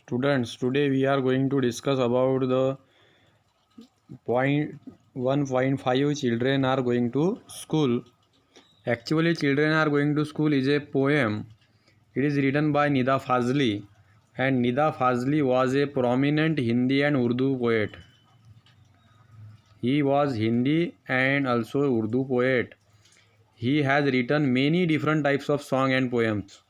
Students, today we are going to discuss about the point 1.5 children are going to school. Actually, children are going to school is a poem. It is written by Nida Fazli, and Nida Fazli was a prominent Hindi and Urdu poet. He was Hindi and also Urdu poet. He has written many different types of song and poems.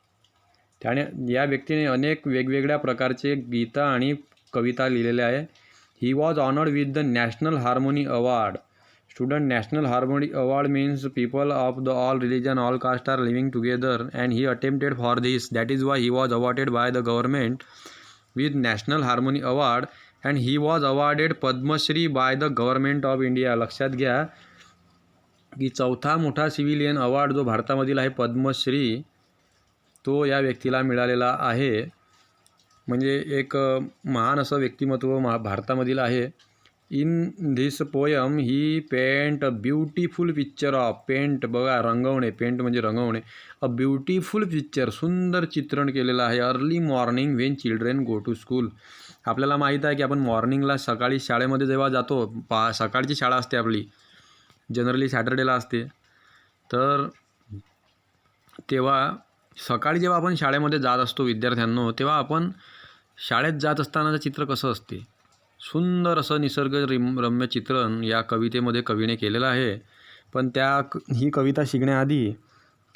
त्याने या व्यक्तीने अनेक वेगवेगळ्या प्रकारचे गीतं आणि कविता लिहिलेल्या आहे. He was honoured with the national harmony award. Student, national harmony award means people of the all religion all caste are living together and he attempted for this. That is why he was awarded by the government with national harmony award and he was awarded Padmashri by the government of India. लक्षात घ्या की चौथा मोठा civilian award जो भारतामधील आहे पद्मश्री, तो या व्यक्तीला मिळालेला आहे. म्हणजे एक महान असं व्यक्तिमत्व भारतामधील आहे. In this poem he paint a beautiful picture of. Paint बघा, रंगवणे, पेंट म्हणजे रंगवणे. अ ब्युटिफुल पिक्चर, सुंदर चित्रण केलेलं आहे. Early morning when children go to school. आपल्याला माहीत आहे की आपण मॉर्निंगला सकाळी शाळेमध्ये जेव्हा जातो, सकाळची शाळा असते आपली, जनरली सॅटर्डेला असते, तर तेव्हा सकाळी जेव्हा आपण शाळेमध्ये जात असतो विद्यार्थ्यांनो, तेव्हा आपण शाळेत जात असतानाचं चित्र कसं असते, सुंदर असं निसर्गरम्य चित्रण या कवितेमध्ये कवीने केलेलं आहे. पण ही कविता शिकण्याआधी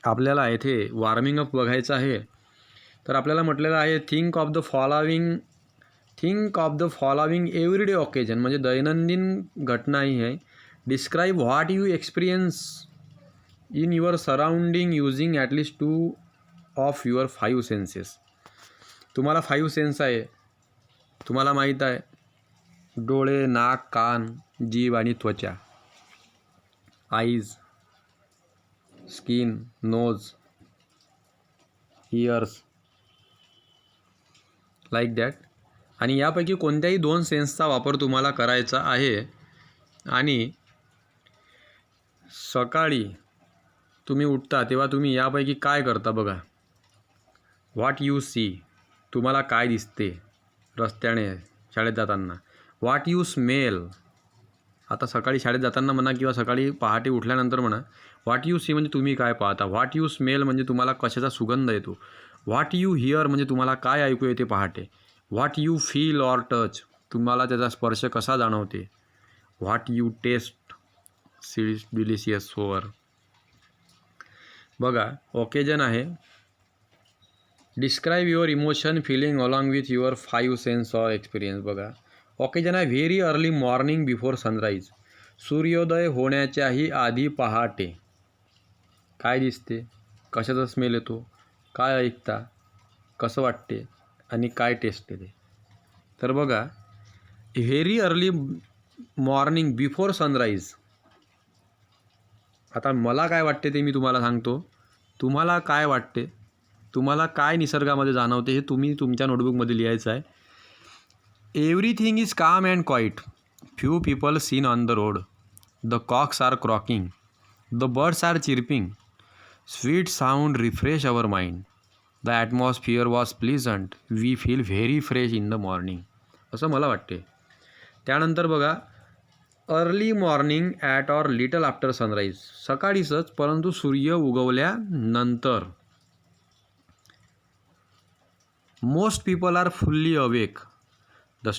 आपल्याला येथे वॉर्मिंग अप बघायचं आहे. तर आपल्याला म्हटलेलं आहे think of the following everyday occasion, म्हणजे दैनंदिन घटना ही आहे. Describe what you experience in your surrounding using at least 2 of your 5 census. तुम्हाला 5 सेन्स आहे, तुम्हाला माहीत आहे, डोळे, नाक, कान, जीभ आणि त्वचा. Eyes, skin, nose, ears, like that. आणि यापैकी कोणत्याही 2 सेन्सचा वापर तुम्हाला करायचा आहे. आणि सकाळी तुम्ही उठता तेव्हा तुम्ही यापैकी काय करता बघा. व्हॉट यू सी, तुम्हाला काय दिसते रस्त्याने शाळेत जाताना. व्हॉट यू स्मेल, आता सकाळी शाळेत जाताना म्हणा किंवा सकाळी पहाटे उठल्यानंतर म्हणा. व्हॉट यू सी म्हणजे तुम्ही काय पाहता. व्हॉट यू स्मेल म्हणजे तुम्हाला कशाचा सुगंध येतो. व्हॉट यू हिअर म्हणजे तुम्हाला काय ऐकू येते पहाटे. What you feel or touch, तुम्हाला त्याचा स्पर्श कसा जाणवते. What you taste, seeds delicious sour. बघा, ओकेजन आहे. Describe your emotion feeling along with your 5 sense or experience. बघा, ओकेजन आहे very early morning before sunrise. सूर्योदय होण्याच्याही आधी पहाटे. काय दिसते, कशाचा स्मेल येतो, काय ऐकता, कसं वाटते आणि काय टेस्ट येते. तर बघा, very early morning before sunrise. आता मला काय वाटते ते मी तुम्हाला सांगतो. तुम्हाला काय वाटते, तुम्हाला काय निसर्गामध्ये जाणवते हे तुम्ही तुमच्या नोटबुकमध्ये लिहायचं आहे. Everything is calm and quiet. Few people seen on the road. The cocks are crowing. The birds are chirping. Sweet sound refresh our mind. The atmosphere was pleasant. We feel very fresh in the morning. असं मला वाटते. त्यानंतर बघा, early morning at or little after sunrise. सकाळीच परंतु सूर्य उगवल्यानंतर. Most people are fully awake. They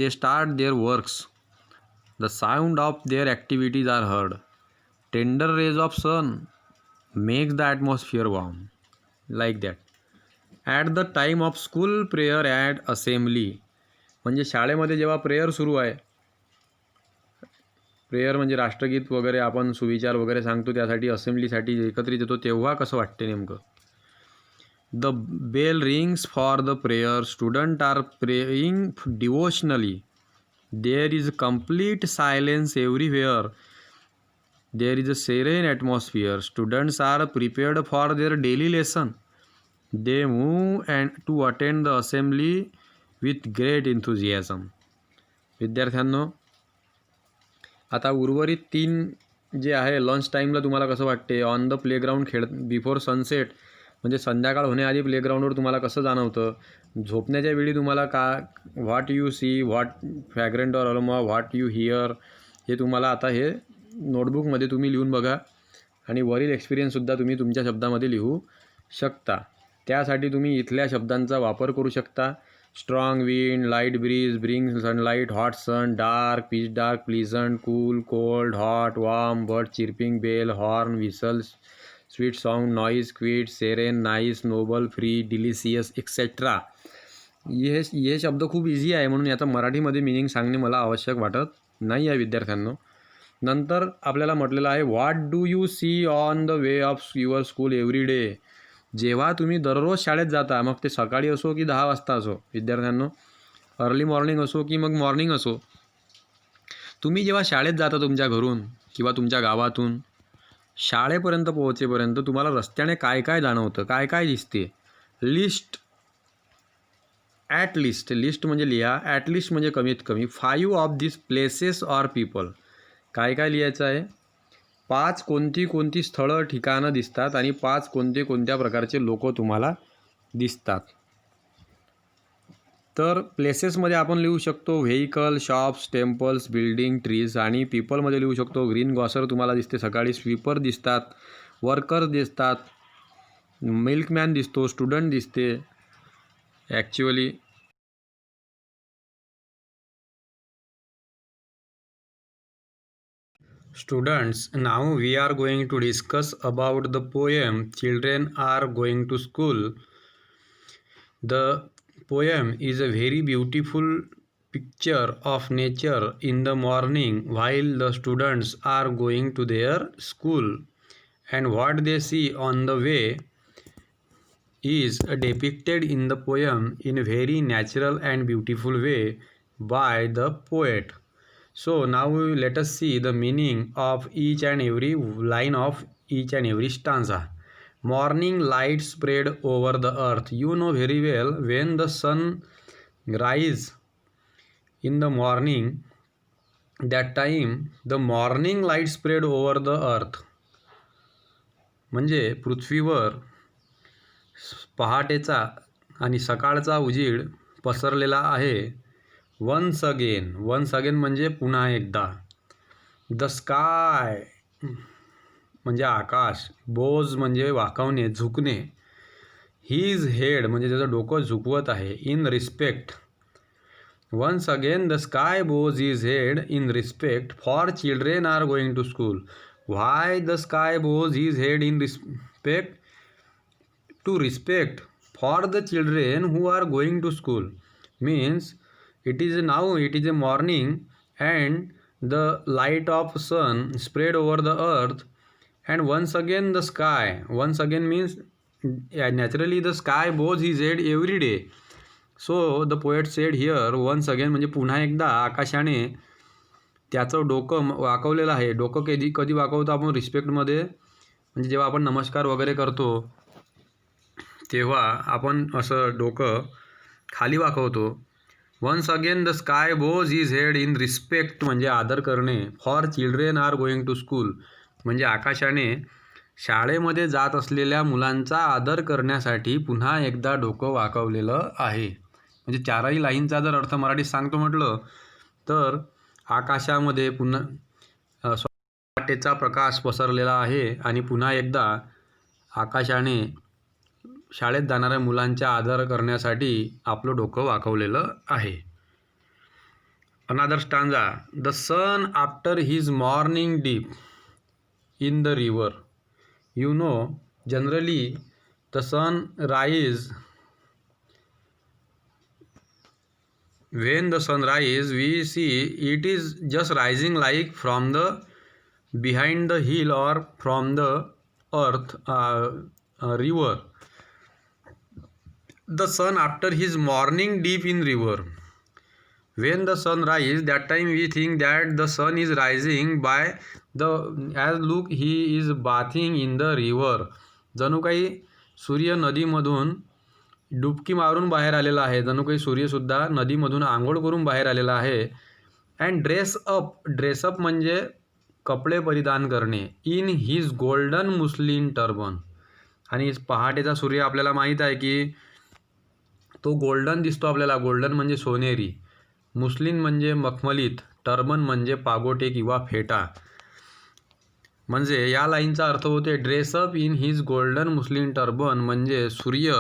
start their works. The sound of their activities R heard. Tender rays of sun makes the atmosphere warm. Like that. At the time of school prayer at assembly. म्हणजे शाळेमध्ये जेव्हा prayer सुरू आहे, prayer म्हणजे राष्ट्रगीत वगैरे आपण सुविचार वगैरे सांगतो, त्यासाठी असेंब्लीसाठी एकत्रित येतो, तेव्हा कसं वाटते नेमकं. The bell rings for the prayer. Student are praying devotionally. There is complete silence everywhere. There is a serene atmosphere. Students are prepared for their daily lesson. They move and to attend the assembly with great enthusiasm. विद्यार्थ्यांनो, आता उर्वरित 3 जे आहे lunch टाईमला तुम्हाला कसं वाटते. On the playground before sunset. म्हणजे संध्याकाळ होण्याआधी प्लेग्राऊंडवर तुम्हाला कसं जाणवतं, झोपण्याच्या वेळी तुम्हाला what you see, what fragrant or aroma, what you hear, हे तुम्हाला आता हे नोटबुकमध्ये तुम्ही लिहून बघा आणि वरील एक्सपिरियन्ससुद्धा तुम्ही तुमच्या शब्दामध्ये लिहू शकता. त्यासाठी तुम्ही इथल्या शब्दांचा वापर करू शकता. Strong wind, light breeze, bring sunlight, hot sun, dark, pitch dark, pleasant, cool, cold, hot, warm, bird chirping, bell, horn, whistle, sweet song, noise, quiet, serene, nice, noble, free, delicious, etcetera. हे शब्द खूप easy आहे म्हणून याचा मराठीमध्ये meaning सांगणे मला आवश्यक वाटत नाही आहे विद्यार्थ्यांनो. नंतर आपल्याला म्हटलेलं आहे what do you see on the way of your school every day. जेव्हा तुम्ही दररोज शाळेत जाता, मग ते सकाळी असो की 10 वाजता असो विद्यार्थ्यांनो, अर्ली मॉर्निंग असो की मग मॉर्निंग असो, तुम्ही जेव्हा शाळेत जाता तुमच्या घरून किंवा तुमच्या गावातून शाळेपर्यंत पोहोचेपर्यंत तुम्हाला रस्त्याने काय काय जाणवतं, काय काय दिसते. लिस्ट लिस्ट म्हणजे लिहा. ॲटलिस्ट म्हणजे कमीत कमी 5 of this places or people. काय काय लिहायचं आहे? 5 कोणती स्थळं ठिकाणं दिसतात आणि 5 कोणत्या प्रकारचे लोक तुम्हाला दिसतात. तर प्लेसेसमध्ये आपण लिहू शकतो vehicle, shops, temples, building, trees. आणि पीपलमध्ये लिहू शकतो ग्रीन गॉसर तुम्हाला दिसते सकाळी, स्वीपर दिसतात, वर्कर्स दिसतात, मिल्कमॅन दिसतो, स्टुडंट दिसते. Actually Students, now we are going to discuss about the poem Children Are Going to School. The poem is a very beautiful picture of nature in the morning while the students are going to their school, and what they see on the way is depicted in the poem in a very natural and beautiful way by the poet. So now let us see the meaning of each and every line of each and every stanza. Morning light spread over the earth. You know very well, when the sun rise in the morning, that time the morning light spread over the earth. म्हणजे पृथ्वीवर पहाटेचा आणि सकाळचा उजीड पसरलेला आहे. Once again म्हणजे पुन्हा एकदा. The sky म्हणजे आकाश, बोज म्हणजे वाकवणे, झुकणे, हीज हेड म्हणजे त्याचं डोकं झुकवत आहे. In respect, once again the sky bows his head in respect for children are going to school. Why the sky bows his head in respect? To respect for the children who are going to school. Means it is a morning and the light of sun spread over the earth, and once again the sky, once again means naturally the sky bows his head every day. So the poet said here once again म्हणजे पुन्हा एकदा आकाशाने त्याचं डोकं वाकवलेलं आहे. डोकं कधी वाकवतो आपण? रिस्पेक्टमध्ये, म्हणजे जेव्हा आपण नमस्कार वगैरे करतो तेव्हा आपण असं डोकं खाली वाकवतो. Once again the sky bows his head in respect म्हणजे आदर करणे. For children are going to school म्हणजे आकाशाने शाळेमध्ये जात असलेल्या मुलांचा आदर करण्यासाठी पुन्हा एकदा डोकं वाकवलेलं आहे. म्हणजे चारही लाईनचा जर अर्थ मराठीत सांगतो म्हटलं तर आकाशामध्ये पुन्हा पहाटेचा प्रकाश पसरलेला आहे आणि पुन्हा एकदा आकाशाने शाळेत जाणाऱ्या मुलांचा आदर करण्यासाठी आपलं डोकं वाकवलेलं आहे. Another stanza. The sun after his morning deep in the river. You know generally the sun rise, when the sun rise we see it is just rising like from the behind the hill or from the earth, river. The sun after his morning deep in river. When the sun rise, that time we think that the sun is rising by the, as look he is bathing in the river. जणू काही सूर्य नदीमधून डुबकी मारून बाहेर आलेला आहे. जणू काही सूर्यसुद्धा नदीमधून आंघोळ करून बाहेर आलेला आहे. अँड ड्रेसअप म्हणजे कपडे परिधान करणे. In his golden muslin turban. आणि पहाटेचा सूर्य आपल्याला माहीत आहे की तो गोल्डन दिसतो आपल्याला. गोल्डन म्हणजे सोनेरी, मुस्लिम म्हणजे मखमलीत, टर्बन म्हणजे पागोटे किंवा फेटा. म्हणजे या लाईनचा अर्थ होते dress up in his golden Muslim turban, म्हणजे सूर्य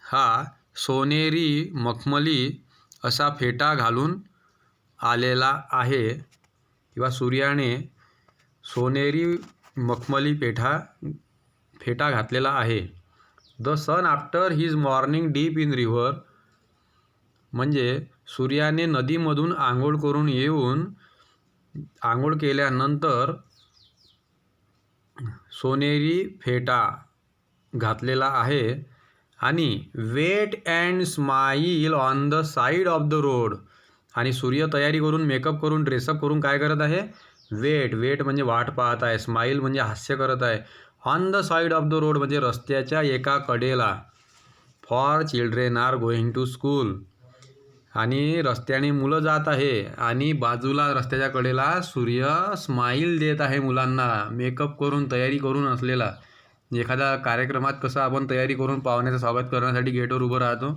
हा सोनेरी मखमली असा फेटा घालून आलेला आहे किंवा सूर्याने सोनेरी मखमली फेटा घातलेला आहे. The sun after his morning deep in river, म्हणजे सूर्याने नदीमधून आंघोळ केल्यानंतर सोनेरी फेटा घातलेला आहे. आणि wait and smile on the side of the road, आणि सूर्य तयारी करून मेकअप करून ड्रेसअप करून काय करत आहे, वेट म्हणजे वाट पाहत आहे, स्माईल म्हणजे हास्य करत आहे, on the side of the road म्हणजे रस्त्याच्या एका कडेला. For children are going to school, आणि रस्त्याने मुलं जात आहे आणि बाजूला रस्त्याच्या कडेला सूर्य स्माईल देत आहे मुलांना, मेकअप करून तयारी करून असलेला. एखाद्या कार्यक्रमात कसं आपण तयारी करून पाहुण्याचं स्वागत करण्यासाठी गेटवर उभं राहतो,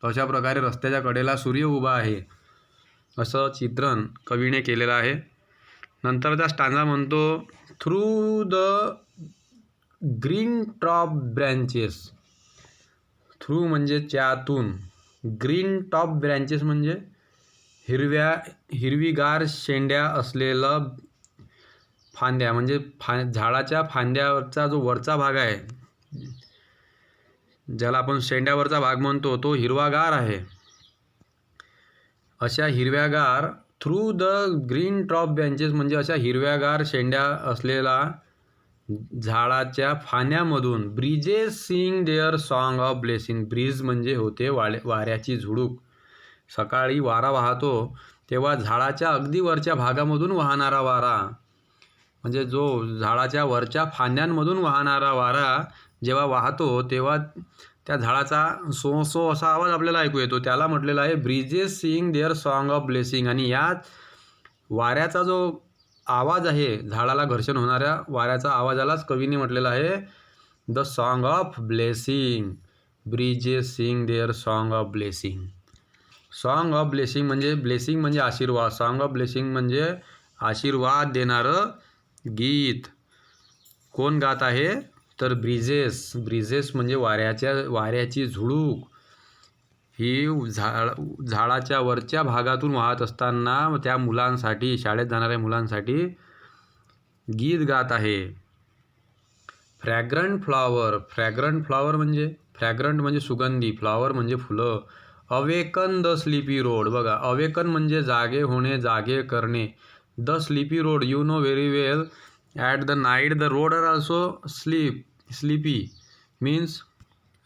तशा प्रकारे रस्त्याच्या कडेला सूर्य उभा आहे असं चित्रण कवीने केलेलं आहे. नंतरचा स्टांजा म्हणतो through the green top branches. Through म्हणजे त्यातून, ग्रीन टॉप ब्रँचेस म्हणजे हिरवीगार शेंड्या असलेलं फांद्या, म्हणजे झाडाच्या फांद्यावरचा जो वरचा भाग आहे, ज्याला आपण शेंड्यावरचा भाग म्हणतो, तो हिरवागार आहे. अशा हिरव्यागार through the green top branches म्हणजे अशा हिरव्यागार शेंड्या असलेला झाडाच्या फांद्यामधून breezes sing their song of blessing. Breeze म्हणजे होते वाऱ्याची झुळूक. सकाळी वारा वाहतो तेव्हा झाडाच्या अगदी वरच्या भागामधून वाहणारा वारा, म्हणजे जो झाडाच्या वरच्या फांद्यांमधून वाहणारा वारा जेव्हा वाहतो तेव्हा त्या झाडाचा सो सो असा आवाज आपल्याला ऐकू येतो, त्याला म्हटलेला आहे breezes sing their song of blessing. आणि याच वाऱ्याचा जो आवाज आहे, झाडाला घर्षण होणाऱ्या वाऱ्याचा आवाजालाच कवीने म्हटलेला आहे the song of blessing. Breezes sing their song of blessing. Song of blessing म्हणजे आशीर्वाद, सॉन्ग ऑफ ब्लेसिंग म्हणजे आशीर्वाद देणारं गीत. कोण गात आहे तर ब्रिजेस म्हणजे वाऱ्याची झुळूक. ही झाडाच्या वरच्या भागातून वाहत असताना त्या मुलांसाठी, शाळेत जाणाऱ्या मुलांसाठी गीत गात आहे. फ्रॅग्रंट फ्लॉवर म्हणजे सुगंधी, फ्लॉवर म्हणजे फुलं. अवेकन द स्लीपी रोड, बघा अवेकन म्हणजे जागे होणे, जागे करणे. The sleepy road, you know very well at the night the road are also sleepy means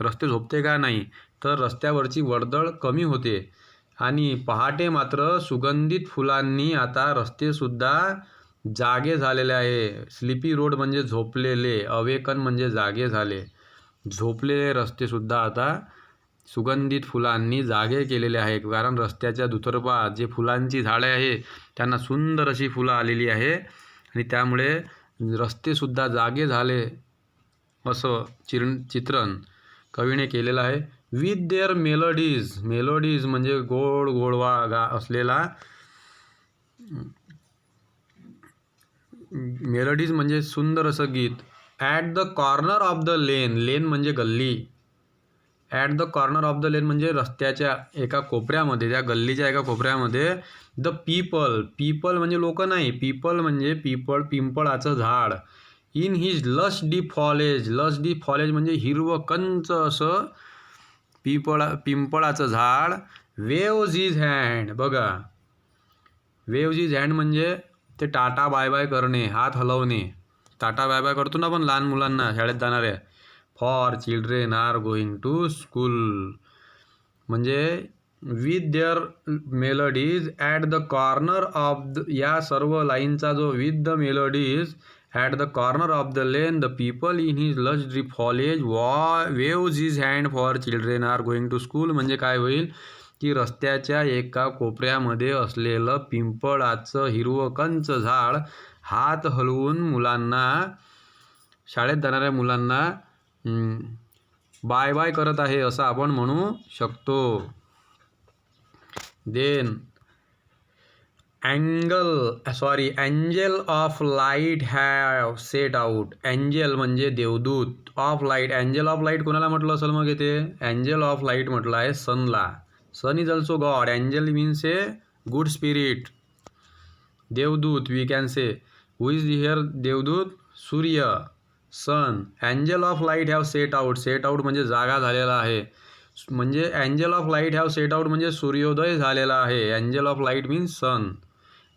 रस्ते झोपते का नाही, तर रस्त्यावरची वर्दळ कमी होते. आणि पहाटे मात्र सुगंधित फुलांनी आता रस्तेसुद्धा जागे झालेले आहे. स्लीपी रोड म्हणजे झोपलेले, अवेकन म्हणजे जागे झाले. झोपलेले रस्तेसुद्धा आता सुगंधित फुलांनी जागे केलेले आहे, कारण रस्त्याच्या दुतर्फा जे फुलांची झाडे आहे त्यांना सुंदर अशी फुलं आलेली आहे आणि त्यामुळे रस्तेसुद्धा जागे झाले असं चित्रण कवीने केलेलं आहे. विथ देअर मेलोडीज म्हणजे गोडवा असलेला, मेलोडीज म्हणजे सुंदर असं गीत. At the corner of the लेन म्हणजे गल्ली. At the corner of the लेन म्हणजे रस्त्याच्या एका कोपऱ्यामध्ये, त्या गल्लीच्या एका कोपऱ्यामध्ये. द पीपल म्हणजे लोक नाही, पीपल म्हणजे पिंपळाचं झाड. इन हिज लश डीप फॉलेज म्हणजे हिरवं कंच असं पिंपळाचं झाड. वेव्ज हिज हँड, बघा वेव्ज हिज हँड म्हणजे ते टाटा बाय बाय करणे, हात हलवणे. टाटा बाय बाय करतो ना आपण लहान मुलांना शाळेत जाणाऱ्या. For children are going to school म्हणजे with their melodies at the corner of या सर्व लाईनचा जो with the melodies at the corner of the lane the people in his lush drip foliage waves his hand for children are going to school. म्हणजे काय होईल की रस्त्याच्या एका कोपऱ्यामध्ये असलेलं पिंपळाचं हिरवं कंच झाड हात हलवून शाळेत जाणाऱ्या मुलांना बाय बाय करत आहे असं आपण म्हणू शकतो. Then angel of light have set out. Angel म्हणजे देवदूत, of light, angel of light कोणाला म्हटलं असेल मग इथे? एंजल ऑफ लाईट म्हटलं आहे सनला. Sun is also god. Angel means a good spirit, देवदूत we can say. Who is here देवदूत? सूर्य, sun. Angel of light have set out. Set out म्हणजे जागा झालेला आहे. म्हणजे angel of light have set out म्हणजे सूर्योदय झालेला आहे. Angel of light means sun.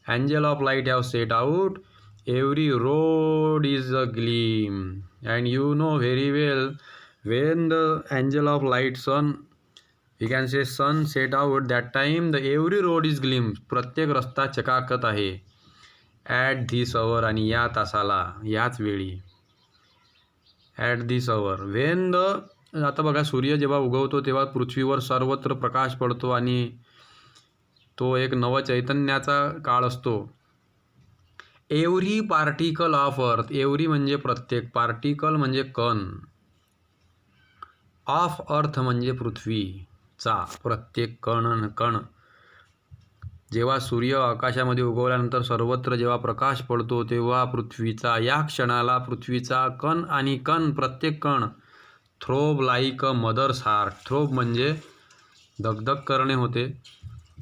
Angel of light have set out. Every road is a gleam. And you know very well when the angel of light sun, we can say sun set out, that time the every road is gleam. प्रत्येक रस्ता चकाकत आहे. At this our, आणि या तासाला, याच वेळी. At this our Wien the, आता बघा सूर्य जेव्हा उगवतो तेव्हा पृथ्वीवर सर्वत्र प्रकाश पडतो आणि तो एक नवचैतन्याचा काळ असतो. Every particle of earth. Every म्हणजे प्रत्येक, पार्टिकल म्हणजे कण, ऑफ अर्थ म्हणजे पृथ्वीचा प्रत्येक कण. जेव्हा सूर्य आकाशामध्ये उगवल्यानंतर सर्वत्र जेव्हा प्रकाश पडतो तेव्हा पृथ्वीचा, या क्षणाला पृथ्वीचा कण आणि कण, प्रत्येक कण थ्रोब लाईक अ मदर्स हार्ट. थ्रोब म्हणजे धगधग करणे होते,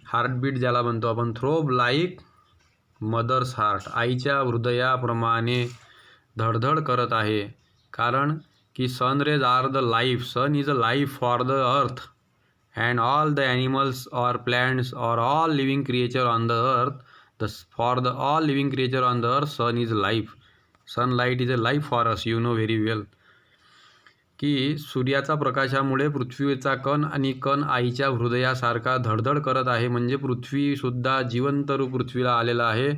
हार्टबीट ज्याला म्हणतो आपण. थ्रोब लाईक मदर्स हार्ट, आईच्या हृदयाप्रमाणे धडधड करत आहे. कारण की sun rays are the life. Sun is a life for the earth and all the animals or plants or all living creature on the earth. For the all living creature on the earth, sun is life. Sunlight is a life for us. You know very well की सूर्याचा प्रकाशामुळे पृथ्वीचा कण आणि कण आईच्या हृदयासारखा धडधड करत आहे. म्हणजे पृथ्वीसुद्धा जिवंत रूप पृथ्वीला आलेला आहे.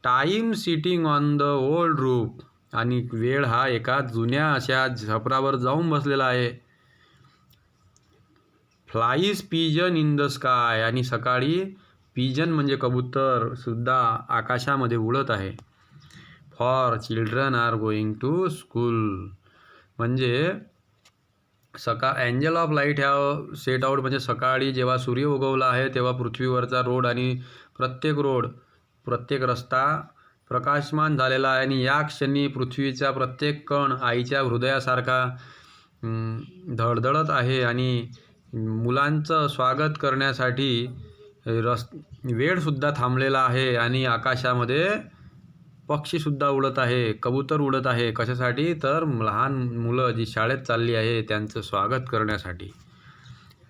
Time sitting on the old roof, आणि वेळ हा एका जुन्या अशा छपरावर जाऊन बसलेला आहे. Flies pigeon in the sky, आणि सकाळी पिजन म्हणजे कबूतर सुद्धा आकाशामध्ये उडत आहे. For children are going to school, म्हणजे angel of light have set out म्हणजे सकाळी जेव्हा सूर्य उगवला आहे तेव्हा पृथ्वीवरचा रोड आणि प्रत्येक रस्ता प्रकाशमान झालेला आहे. आणि या क्षणी पृथ्वीचा प्रत्येक कण आईच्या हृदयासारखा धडधडत आहे. आणि मुलांचं स्वागत करण्यासाठी वेळसुद्धा थांबलेला आहे. आणि आकाशामध्ये पक्षीसुद्धा उडत आहे, कबूतर उडत आहे. कशासाठी? तर लहान मुलं जी शाळेत चालली आहे त्यांचं स्वागत करण्यासाठी.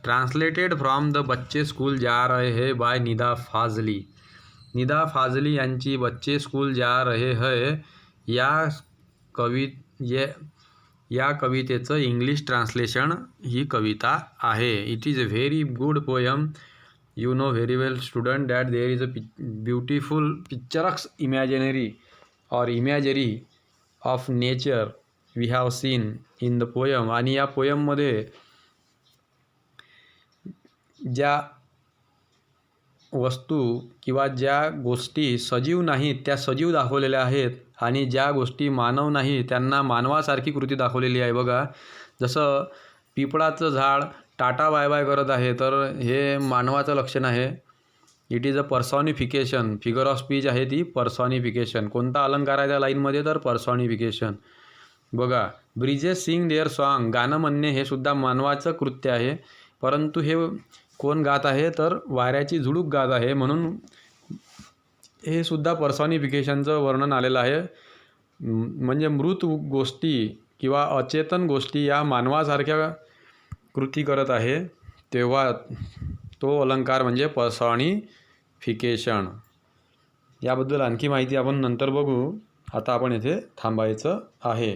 ट्रान्सलेटेड फ्रॉम द बच्चे स्कूल जा रहे है बाय निदा फाजली. निदा फाजली यांची बच्चे स्कूल जा रहे है या कवितेचं इंग्लिश ट्रान्सलेशन ही कविता आहे. It is a very good poem. You know very well student that there is a beautiful picturesque imagery of nature we have seen in the poem. आणि या पोयममध्ये ज्या वस्तू किंवा ज्या गोष्टी सजीव नाहीत त्या सजीव दाखवलेल्या आहेत आणि ज्या गोष्टी मानव नाही त्यांना मानवासारखी कृती दाखवलेली आहे. बघा, जसं पिपळाचं झाड टाटा बाय बाय करत आहे तर हे मानवाचं लक्षण आहे. It is a पर्सॉनिफिकेशन. Figure of speech आहे ती पर्सॉनिफिकेशन. कोणता अलंकार आहे त्या लाईनमध्ये? तर पर्सॉनिफिकेशन. बघा, ब्रिजेस सिंग देअर सॉन्ग, गाणं म्हणणे हे सुद्धा मानवाचं कृत्य आहे. परंतु हे कोण गात आहे? तर वाऱ्याची झुळूक गात आहे. म्हणून हे सुद्धा पर्सॉनिफिकेशनचं वर्णन आलेलं आहे. म्हणजे मृत गोष्टी किंवा अचेतन गोष्टी या मानवासारख्या कृती करत आहे तेव्हा तो अलंकार म्हणजे पर्सॉनिफिकेशन. याबद्दल आणखी माहिती आपण नंतर बघू. आता आपण इथे थांबायचं आहे.